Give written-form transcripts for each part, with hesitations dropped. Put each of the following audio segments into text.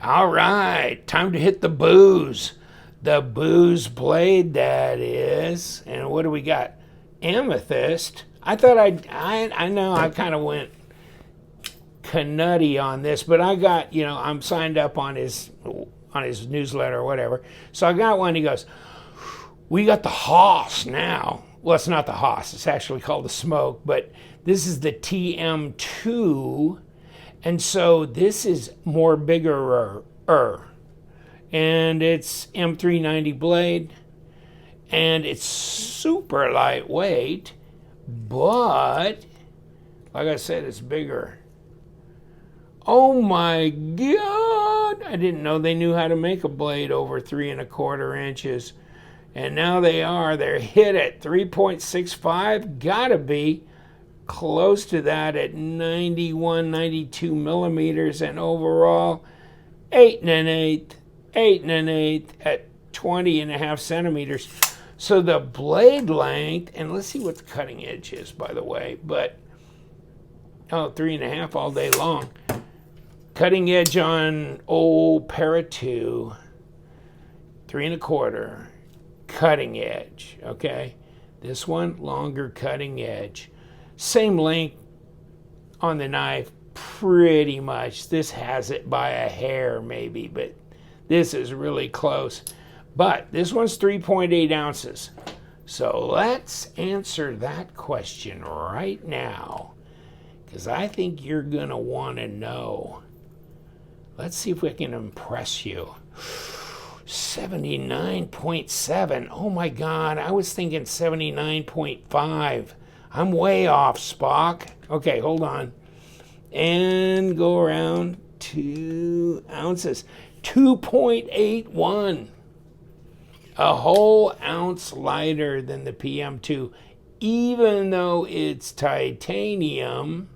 All right, time to hit the booze. The booze blade, that is. And what do we got? Amethyst. I thought I know I kind of went canutty on this, but I got, I'm signed up on his newsletter or whatever. So I got one. He goes, we got the Haas now. Well, it's not the Haas. It's actually called the Smoke, but this is the TM-2. And so this is more bigger, and it's M390 blade, and it's super lightweight, but like I said, it's bigger. Oh my God! I didn't know they knew how to make a blade over 3¼ inches, and now they're hit at 3.65. Gotta be close to that at 91, 92 millimeters, and overall 8 1/8 at 20.5 centimeters. So the blade length, and let's see what the cutting edge is, by the way, but 3.5 all day long. Cutting edge on old Para 2, 3¼ cutting edge, okay? This one, longer cutting edge. Same length on the knife, pretty much. This has it by a hair maybe, but this is really close. But this one's 3.8 ounces. So let's answer that question right now, because I think you're going to want to know. Let's see if we can impress you. 79.7. Oh my God, I was thinking 79.5. I'm way off, Spock. Okay, hold on. And go around 2 ounces. 2.81. A whole ounce lighter than the PM2. Even though it's titanium,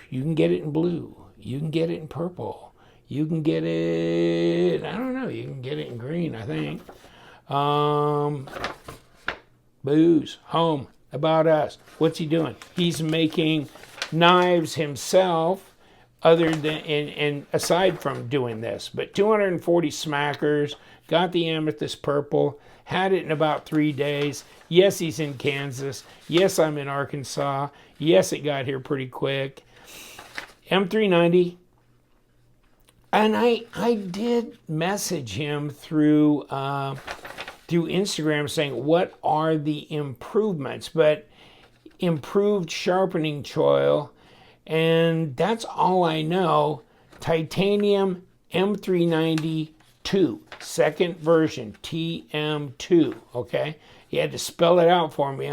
you can get it in blue. You can get it in purple. You can get it, I don't know, you can get it in green, I think. Booze, home, about us. What's he doing? He's making knives himself, other than, and aside from doing this. But 240 smackers, got the amethyst purple, had it in about 3 days. Yes, he's in Kansas. Yes, I'm in Arkansas. Yes, it got here pretty quick. M390. And I did message him through Instagram saying, what are the improvements? But improved sharpening choil, and that's all I know. Titanium M390 2, second version, TM2, okay? He had to spell it out for me.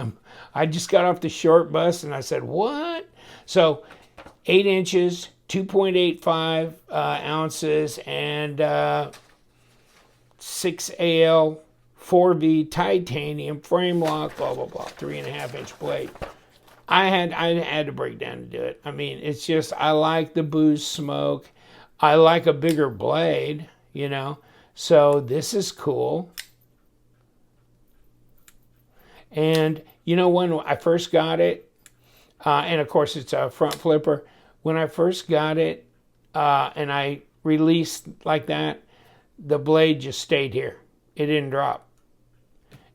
I just got off the short bus, and I said, what? So 8 inches, 2.85 ounces, and 6AL 4V titanium frame lock, blah, blah, blah, 3.5 inch blade. I had to break down to do it. I mean, it's just, I like the booze smoke. I like a bigger blade, so this is cool. And, when I first got it, and of course it's a front flipper, when I first got it and I released like that, the blade just stayed here. It didn't drop.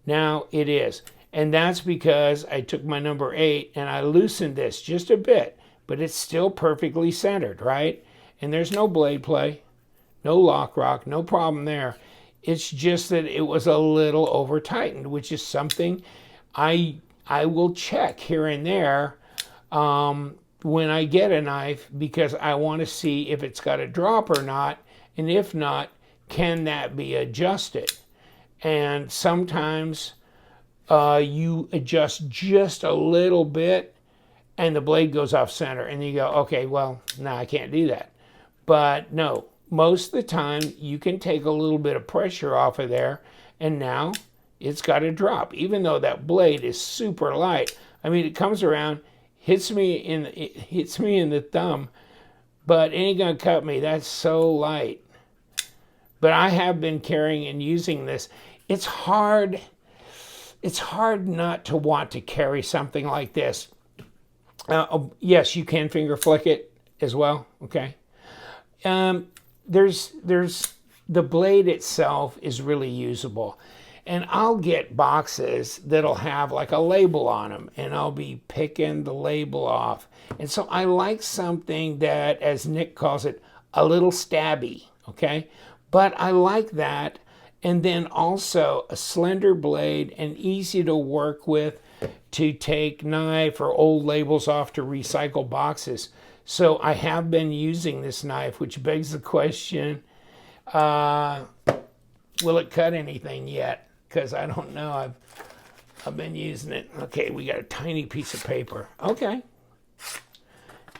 Now it is. And that's because I took my number 8 and I loosened this just a bit, but it's still perfectly centered, right? And there's no blade play, no lock rock, no problem there. It's just that it was a little over tightened, which is something I will check here and there when I get a knife, because I want to see if it's got a drop or not, and if not, can that be adjusted? And sometimes you adjust just a little bit and the blade goes off center, and you go, okay, well, no, I can't do that. But no, most of the time you can take a little bit of pressure off of there, and now it's got a drop, even though that blade is super light. I mean, it comes around, hits me in the thumb, but it ain't gonna cut me. That's so light. But I have been carrying and using this. It's hard not to want to carry something like this. Yes, you can finger flick it as well, okay? there's the blade itself is really usable. And I'll get boxes that'll have like a label on them, and I'll be picking the label off. And so I like something that, as Nick calls it, a little stabby, okay? But I like that. And then also a slender blade and easy to work with to take knife or old labels off to recycle boxes. So I have been using this knife, which begs the question, will it cut anything yet? Because I don't know. I've been using it. Okay, we got a tiny piece of paper. Okay.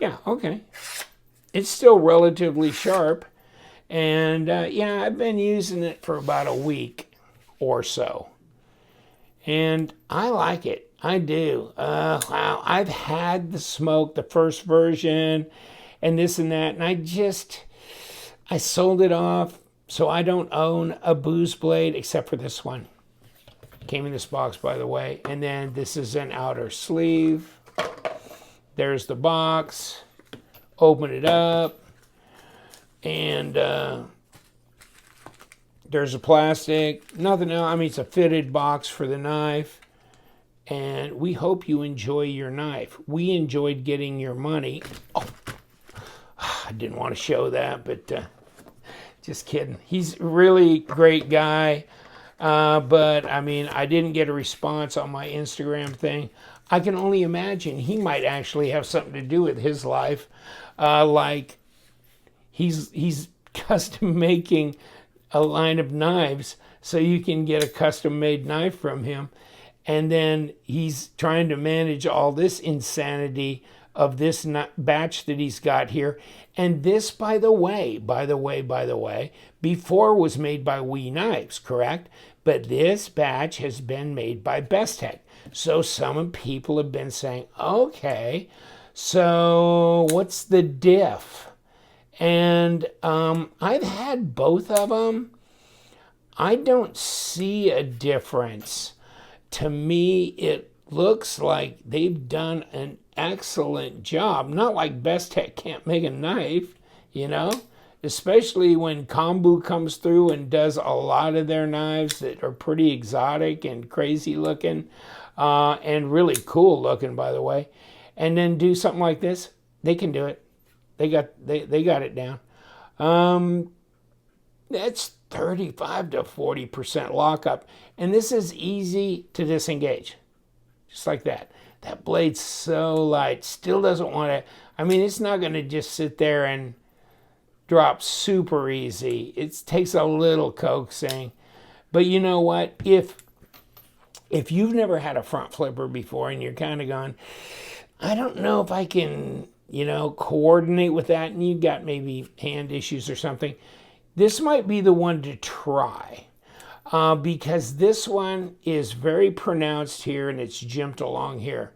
Yeah, okay. It's still relatively sharp. And yeah, I've been using it for about a week or so. And I like it. I do. Wow, I've had the smoke, the first version, and this and that. And I sold it off. So I don't own a booze blade except for this one. Came in this box, by the way. And then this is an outer sleeve. There's the box. Open it up. And there's a plastic. Nothing else. I mean, it's a fitted box for the knife. And we hope you enjoy your knife. We enjoyed getting your money. Oh, I didn't want to show that, but just kidding. He's a really great guy. But, I mean, I didn't get a response on my Instagram thing. I can only imagine he might actually have something to do with his life. Like, he's custom making a line of knives so you can get a custom made knife from him. And then he's trying to manage all this insanity of this batch that he's got here. And this, by the way, before was made by We Knives, correct? But this batch has been made by Bestech. So some people have been saying, okay, so what's the diff? And I've had both of them. I don't see a difference. To me, it looks like they've done an excellent job. Not like Bestech can't make a knife, you know, especially when Kombu comes through and does a lot of their knives that are pretty exotic and crazy looking and really cool looking, by the way, and then do something like this. They can do it. They got it down. That's 35 to 40% lockup, and this is easy to disengage, just like that. That blade's so light, still doesn't want to, I mean, it's not going to just sit there and drop super easy. It takes a little coaxing. But you know what? If you've never had a front flipper before and you're kind of going, I don't know if I can, you know, coordinate with that, and you've got maybe hand issues or something, this might be the one to try. Because this one is very pronounced here and it's jimped along here.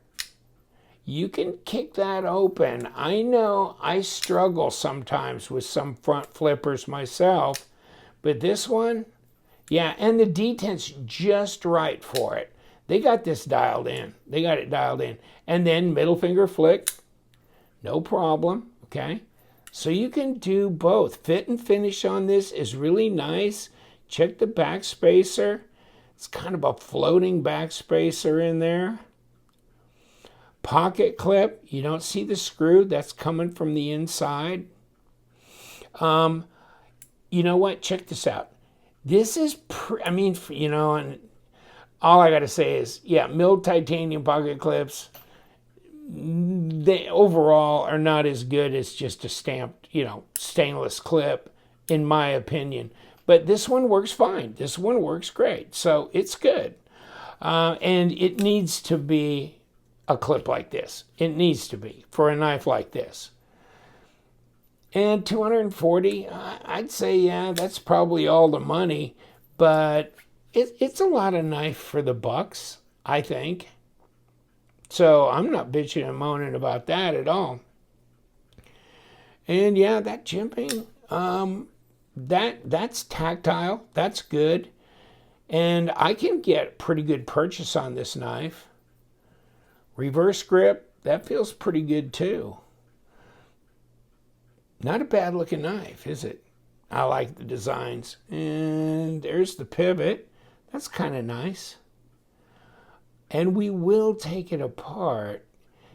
You can kick that open. I know I struggle sometimes with some front flippers myself, but this one, yeah, and the detent's just right for it. They got this dialed in. They got it dialed in. And then middle finger flick, no problem, okay? So you can do both. Fit and finish on this is really nice. Check the back spacer. It's kind of a floating back spacer in there. Pocket clip. You don't see the screw. That's coming from the inside. You know what? Check this out. This is, you know, and all I got to say is, yeah, milled titanium pocket clips, they overall are not as good as just a stamped, you know, stainless clip, in my opinion. But this one works fine. This one works great. So it's good. And it needs to be a clip like this. It needs to be for a knife like this. And 240, I'd say, yeah, that's probably all the money. But it's a lot of knife for the bucks, I think. So I'm not bitching and moaning about that at all. And yeah, that jimping, that's tactile. That's good. And I can get pretty good purchase on this knife. Reverse grip, that feels pretty good too. Not a bad looking knife, is it? I like the designs. And there's the pivot. That's kind of nice. And we will take it apart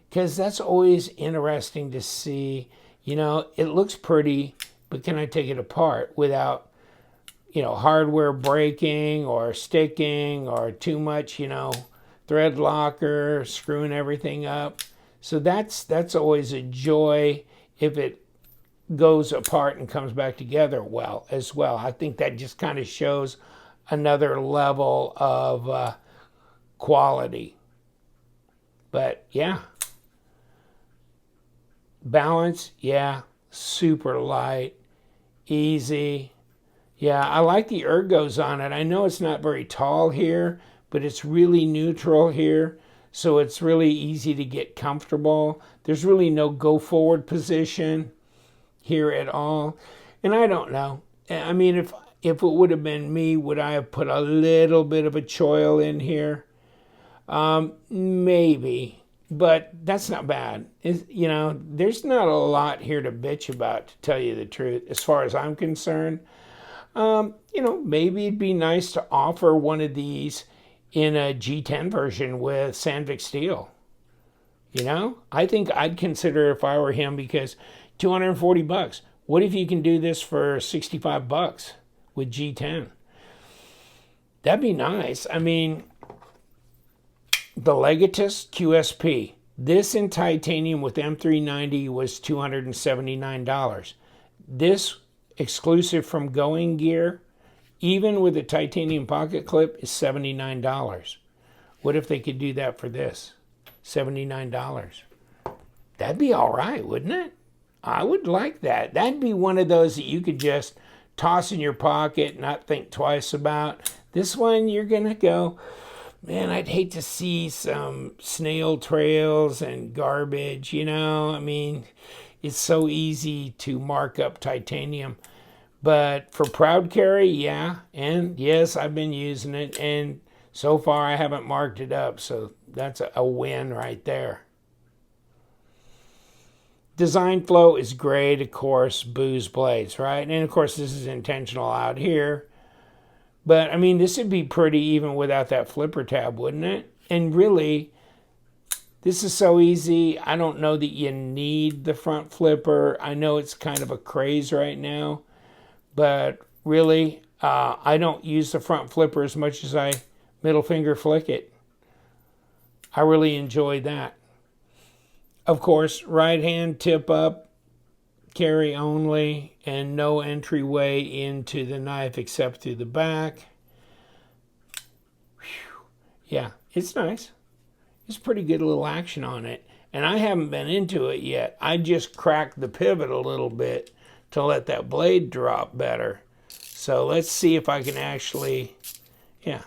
because that's always interesting to see. You know, it looks pretty, but can I take it apart without, you know, hardware breaking or sticking or too much, you know, thread locker, screwing everything up. So that's always a joy if it goes apart and comes back together well as well. I think that just kind of shows another level of quality. But yeah, balance, yeah, super light, easy. Yeah, I like the ergos on it. I know it's not very tall here, but it's really neutral here. So it's really easy to get comfortable. There's really no go forward position here at all. And I don't know. I mean, if it would have been me, would I have put a little bit of a choil in here? Maybe, but that's not bad. You know, there's not a lot here to bitch about, to tell you the truth, as far as I'm concerned. You know, maybe it'd be nice to offer one of these in a G10 version with Sandvik steel. You know, I think I'd consider it if I were him, because $240. What if you can do this for $65 with G10? That'd be nice. I mean, the Legatus QSP, this in titanium with M390 was $279. This exclusive from Going Gear, even with a titanium pocket clip, is $79. What if they could do that for this? $79. That'd be all right, wouldn't it? I would like that. That'd be one of those that you could just toss in your pocket, not think twice about. This one, you're going to go, man, I'd hate to see some snail trails and garbage, you know? I mean, it's so easy to mark up titanium. But for proud carry, yeah. And yes, I've been using it. And so far, I haven't marked it up. So that's a win right there. Design flow is great, of course, booze blades, right? And of course, this is intentional out here. But I mean, this would be pretty even without that flipper tab, wouldn't it? And really, this is so easy. I don't know that you need the front flipper. I know it's kind of a craze right now, but really, I don't use the front flipper as much as I middle finger flick it. I really enjoy that. Of course, right hand tip up, carry only, and no entryway into the knife except through the back. Whew. Yeah, it's nice. It's pretty good little action on it. And I haven't been into it yet. I just cracked the pivot a little bit to let that blade drop better. So let's see if I can actually, yeah.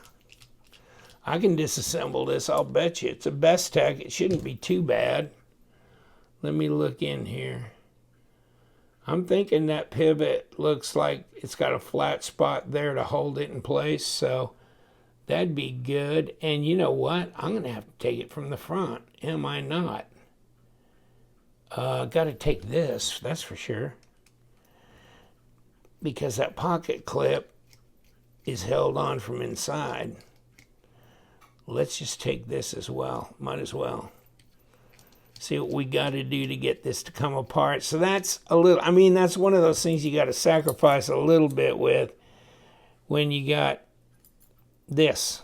I can disassemble this, I'll bet you. It's a Bestech. It shouldn't be too bad. Let me look in here. I'm thinking that pivot looks like it's got a flat spot there to hold it in place, so that'd be good. And you know what? I'm going to have to take it from the front, am I not? Got to take this, that's for sure. Because that pocket clip is held on from inside. Let's just take this as well, might as well. See what we got to do to get this to come apart. So that's a little, I mean, that's one of those things you got to sacrifice a little bit with when you got this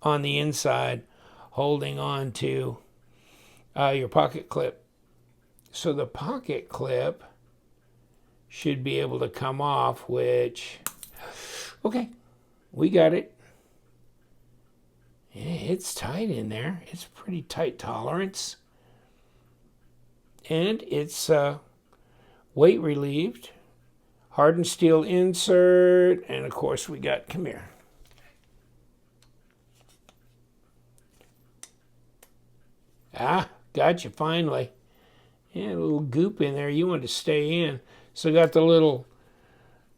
on the inside holding on to your pocket clip. So the pocket clip should be able to come off, which, okay, we got it. Yeah, it's tight in there. It's pretty tight tolerance. And it's weight relieved, hardened steel insert, and of course we got, come here. Ah, got you finally. Yeah, a little goop in there. You want to stay in. So got the little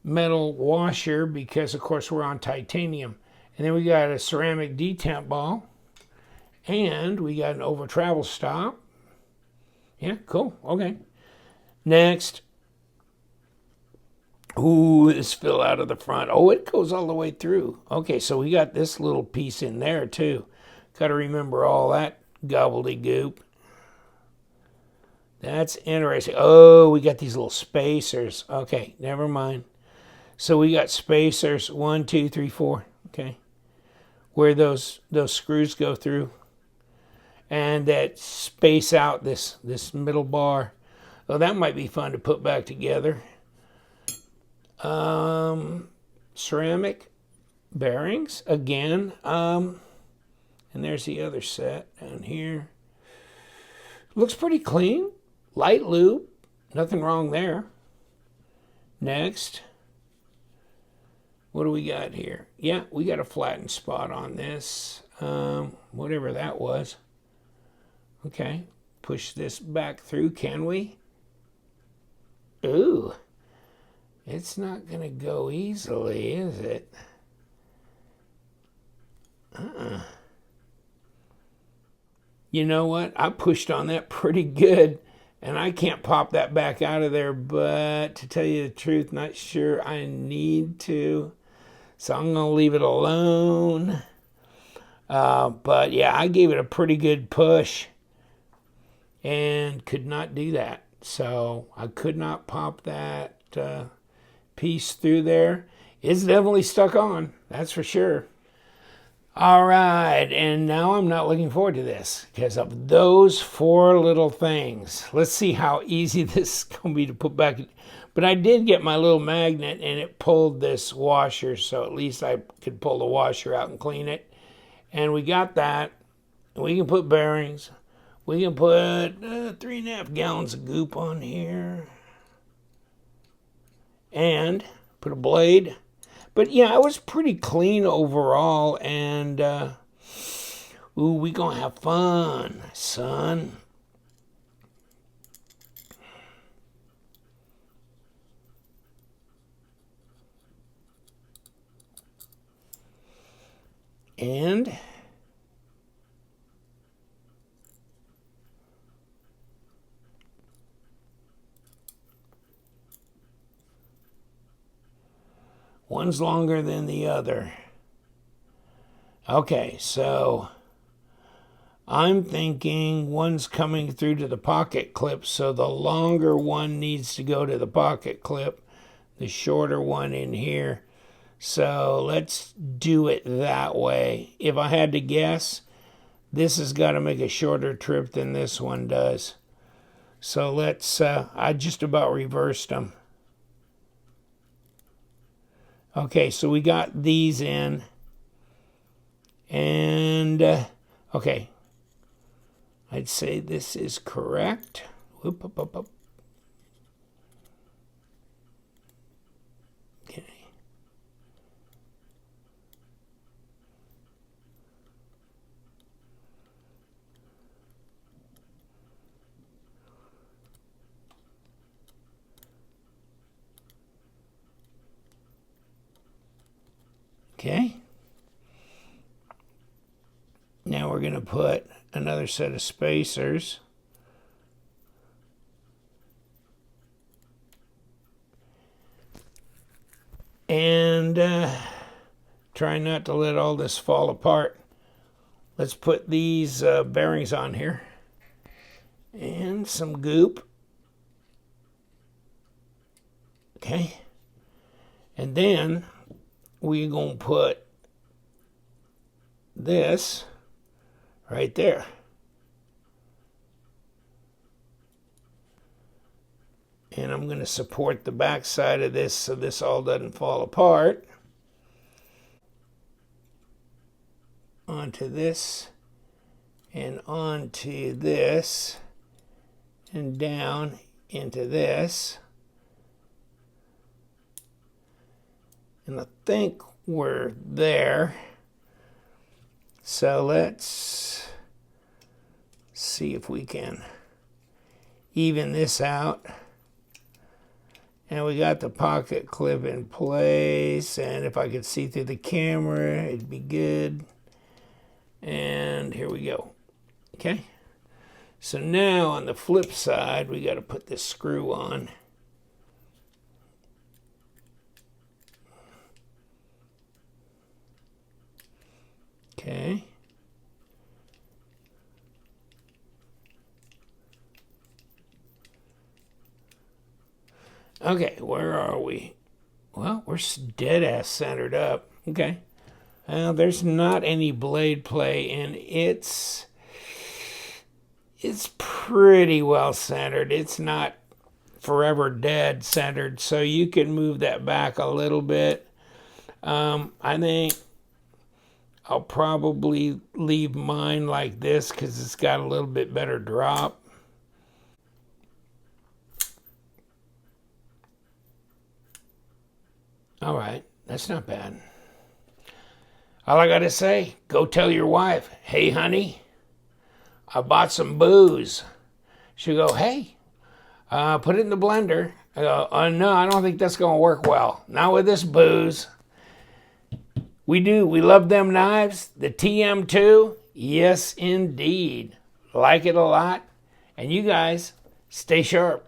metal washer because of course we're on titanium. And then we got a ceramic detemp ball. And we got an over travel stop. Yeah, cool. Okay. Next, Ooh, this fill out of the front. Oh, it goes all the way through. Okay, so we got this little piece in there too. Got to remember all that gobbledygook. That's interesting. Oh, we got these little spacers. Okay, never mind. So we got spacers 1, 2, 3, 4. Okay, where those screws go through, and that space out this middle bar. Oh, that might be fun to put back together. Ceramic bearings again. And there's the other set down here. Looks pretty clean. Light lube. Nothing wrong there. Next. What do we got here? Yeah, we got a flattened spot on this. Whatever that was. Okay. Push this back through, can we? Ooh. It's not going to go easily, is it? You know what? I pushed on that pretty good, and I can't pop that back out of there, but to tell you the truth, not sure I need to. So I'm going to leave it alone. But yeah, I gave it a pretty good push and could not do that. So I could not pop that piece through there. It's definitely stuck on, that's for sure. All right, and now I'm not looking forward to this because of those 4 little things. Let's see how easy this is going to be to put back. But I did get my little magnet, and it pulled this washer, so at least I could pull the washer out and clean it. And we got that. We can put bearings. We can put 3.5 gallons of goop on here. And put a blade. But yeah, it was pretty clean overall, and ooh, we gonna have fun, son. And one's longer than the other. Okay, so I'm thinking one's coming through to the pocket clip, so the longer one needs to go to the pocket clip, the shorter one in here. So let's do it that way. If I had to guess, this has got to make a shorter trip than this one does. So let's, I just about reversed them. Okay, so we got these in. And, okay. I'd say this is correct. Whoop, up, up, up. Okay. Okay. Now we're going to put another set of spacers. And try not to let all this fall apart. Let's put these bearings on here. And some goop. Okay. And then we're going to put this right there. And I'm going to support the back side of this so this all doesn't fall apart. Onto this and onto this and down into this. And I think we're there. So let's see if we can even this out. And we got the pocket clip in place. And if I could see through the camera, it'd be good. And here we go. Okay. So now on the flip side, we got to put this screw on. Okay, where are we? Well, we're dead ass centered up. Okay. Well, there's not any blade play, and it's pretty well centered. It's not forever dead centered, so you can move that back a little bit. I think I'll probably leave mine like this because it's got a little bit better drop. All right, that's not bad. All I gotta say, go tell your wife, hey honey, I bought some booze. She'll go, hey, put it in the blender. I go, no, I don't think that's gonna work well. Not with this booze. We love them knives. The TM-2, yes indeed. Like it a lot. And you guys, stay sharp.